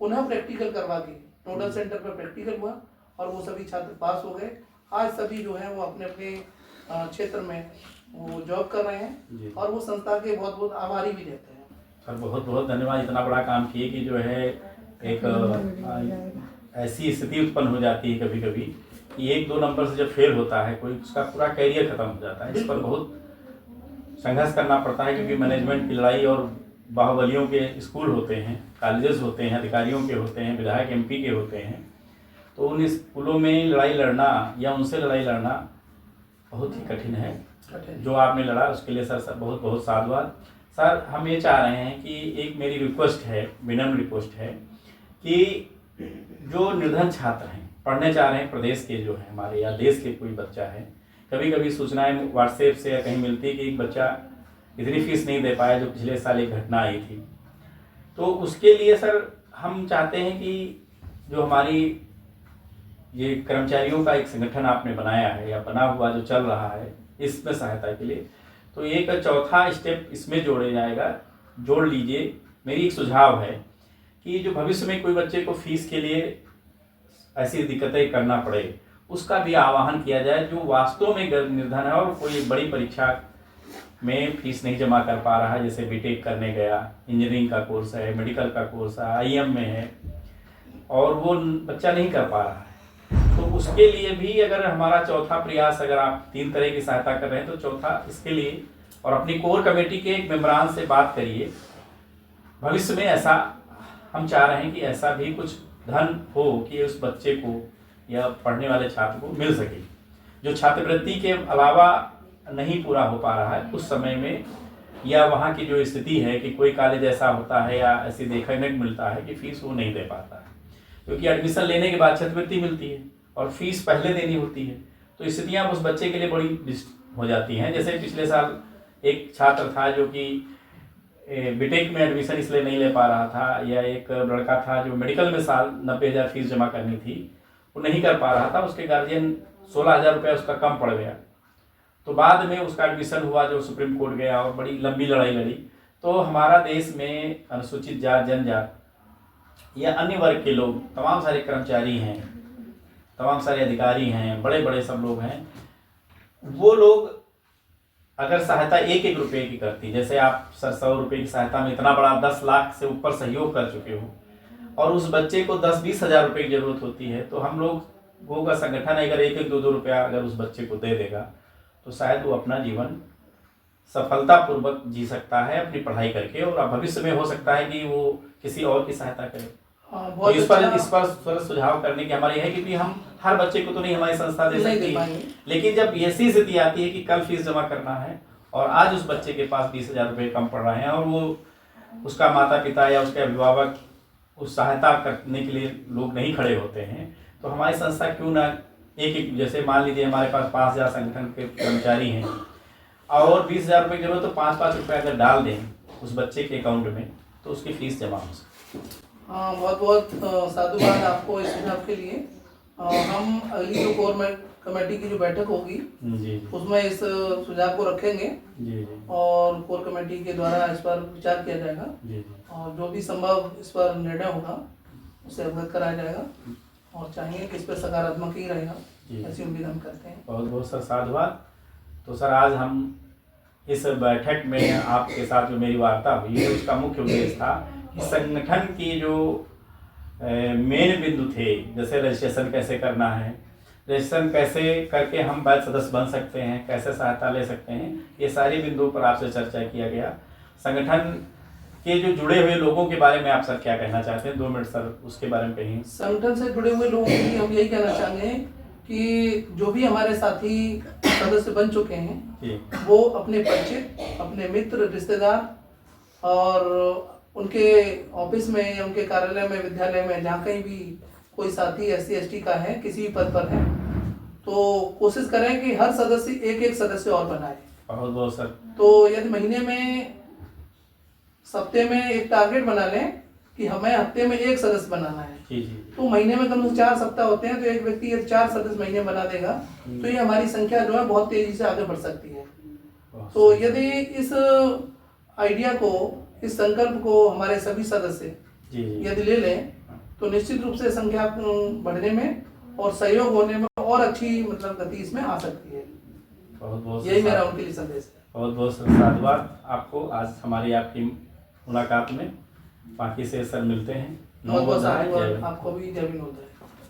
पुनः प्रैक्टिकल करवा के नोडल सेंटर पर प्रैक्टिकल हुआ और वो सभी छात्र पास हो गए। आज सभी जो है वो अपने अपने क्षेत्र में वो जॉब कर रहे हैं और वो संस्था के बहुत बहुत आभारी भी रहते हैं। सर बहुत बहुत धन्यवाद, इतना बड़ा काम किए कि जो है एक ऐसी स्थिति उत्पन्न हो जाती है कभी कभी कि 1-2 नंबर से जब फेल होता है कोई, उसका पूरा कैरियर खत्म हो जाता है। इस पर बहुत संघर्ष करना पड़ता है क्योंकि मैनेजमेंट की लड़ाई और बाहुबलियों के स्कूल होते हैं, कॉलेजेस होते हैं, अधिकारियों के होते हैं, विधायक MP के होते हैं, तो उन स्कूलों में लड़ाई लड़ना या उनसे लड़ाई लड़ना बहुत ही कठिन है। जो आपने लड़ा उसके लिए सर बहुत बहुत साधुवाद। सर हम ये चाह रहे हैं कि एक मेरी रिक्वेस्ट है, विनम्र रिक्वेस्ट है कि जो निर्धन छात्र हैं, पढ़ने चाह रहे हैं प्रदेश के जो है हमारे या देश के कोई बच्चा है, कभी कभी सूचनाएं व्हाट्सएप से या कहीं मिलती है कि एक बच्चा इतनी फीस नहीं दे पाया जो पिछले साल एक घटना आई थी, तो उसके लिए सर हम चाहते हैं कि जो हमारी ये कर्मचारियों का एक संगठन आपने बनाया है या बना हुआ जो चल रहा है इसमें सहायता के लिए, तो एक चौथा स्टेप इसमें जोड़ लीजिए। मेरी एक सुझाव है कि जो भविष्य में कोई बच्चे को फीस के लिए ऐसी दिक्कतें करना पड़े उसका भी आह्वान किया जाए, जो वास्तव में निर्धन है और कोई बड़ी परीक्षा में फीस नहीं जमा कर पा रहा है, जैसे बीटेक करने गया, इंजीनियरिंग का कोर्स है, मेडिकल का कोर्स है, IM में है और वो बच्चा नहीं कर पा रहा है, तो उसके लिए भी अगर हमारा चौथा प्रयास, अगर आप 3 तरह की सहायता कर रहे हैं तो चौथा इसके लिए, और अपनी कोर कमेटी के एक मेंबरान से बात करिए। भविष्य में ऐसा हम चाह रहे हैं कि ऐसा भी कुछ धन हो कि उस बच्चे को या पढ़ने वाले छात्र को मिल सके, जो छात्रवृत्ति के अलावा नहीं पूरा हो पा रहा है उस समय में, या वहाँ की जो स्थिति है कि कोई कॉलेज ऐसा होता है या ऐसे देखने को मिलता है कि फीस वो नहीं दे पाता है, क्योंकि एडमिशन लेने के बाद छात्रवृत्ति मिलती है और फीस पहले देनी होती है, तो स्थितियाँ उस बच्चे के लिए बड़ी हो जाती हैं। जैसे पिछले साल एक छात्र था जो कि बीटेक में एडमिशन इसलिए नहीं ले पा रहा था, या एक लड़का था जो मेडिकल में साल 90,000 फीस जमा करनी थी, वो नहीं कर पा रहा था, उसके गार्जियन 16,000 रुपये उसका कम पड़ गया, तो बाद में उसका एडमिशन हुआ जो सुप्रीम कोर्ट गया और बड़ी लंबी लड़ाई लड़ी। तो हमारा देश में अनुसूचित जात, जनजात या अन्य वर्ग के लोग, तमाम सारे कर्मचारी हैं, तमाम सारे अधिकारी हैं, बड़े बड़े सब लोग हैं, वो लोग अगर सहायता 1-1 रुपये की करती, जैसे आप सर 100 रुपये की सहायता में इतना बड़ा 10 लाख से ऊपर सहयोग कर चुके हो और उस बच्चे को 10-20 हज़ार रुपये की जरूरत होती है, तो हम लोगों का संगठन अगर 1-2 रुपया अगर उस बच्चे को दे देगा तो शायद वो अपना जीवन सफलतापूर्वक जी सकता है अपनी पढ़ाई करके, और भविष्य में हो सकता है कि वो किसी और की सहायता करे। तो इस पर सुझाव करने की हमारी है, क्योंकि हम हर बच्चे को तो नहीं हमारी संस्था दे सकती, लेकिन जब ऐसी स्थिति आती है कि कल फीस जमा करना है और आज उस बच्चे के पास 20,000 रुपये कम पड़ रहे हैं और वो उसका माता पिता या उसके अभिभावक उस सहायता करने के लिए लोग नहीं खड़े होते हैं, तो हमारी संस्था क्यों ना एक जैसे मान लीजिए हमारे पास 5,000 संगठन के कर्मचारी हैं और 20,000 रुपये की जरूरत, तो 5-5 रुपये अगर डाल दें उस बच्चे के अकाउंट में तो उसकी फीस जमा हो सकती है। हाँ, बहुत बहुत साधुवाद आपको इस सुझाव के लिए। हम अगली जो कोर कमेटी की जो बैठक होगी उसमें इस सुझाव को रखेंगे और कोर कमेटी के द्वारा इस पर विचार किया जाएगा और जो भी संभव इस पर निर्णय होगा उसे अवगत कराया जाएगा और चाहेंगे कि इस पर सकारात्मक ही रहेगा, ऐसी उम्मीद हम करते हैं। बहुत बहुत सर साधुवाद। तो सर आज हम इस बैठक में आपके साथ जो मेरी वार्ता हुई है उसका मुख्य उद्देश्य था कि संगठन की जो मेन बिंदु थे, जैसे रजिस्ट्रेशन कैसे करना है, रजिस्ट्रेशन कैसे करके हम वैध सदस्य बन सकते हैं, कैसे सहायता ले सकते हैं, ये सारी बिंदुओं पर आपसे चर्चा किया गया। संगठन के जो जुड़े हुए लोगों के बारे में आप सर क्या कहना चाहते हैं? 2 मिनट सर उसके बारे में कहिए। संगठन से जुड़े हुए लोगों के लिए हम यही कहना चाहेंगे कि जो भी हमारे साथी सदस्य बन चुके हैं वो अपने परिचित, अपने मित्र, रिश्तेदार और उनके ऑफिस में या उनके कार्यालय में, विद्यालय में, जहाँ कहीं भी कोई साथी SC ST का है, किसी भी पद पर है, तो कोशिश करें कि हर सदस्य एक सदस्य और बनाए। बहुत बहुत सर। तो यदि महीने में, सप्ते में एक टारगेट बना लें कि हमें हफ्ते में 1 सदस्य बनाना है, तो महीने में कम से कम 4 सप्ताह होते हैं, तो एक व्यक्ति यदि 4 सदस्य महीने बना देगा तो ये हमारी संख्या जो है बहुत तेजी से आगे बढ़ सकती है। तो यदि इस आइडिया को, इस संकल्प को हमारे सभी सदस्य यदि ले लें तो निश्चित रूप से संख्या बढ़ने में और सहयोग होने में और अच्छी मतलब गति इसमें आ सकती है। बहुत बहुत यही मेरा उनके लिए संदेश है। बहुत बहुत साधुवाद आपको आज हमारी आपकी मुलाकात में। बाकी से सर मिलते हैं। बहुत बहुत जय साधुवाद विनोद। आपको भी, जय विनोद।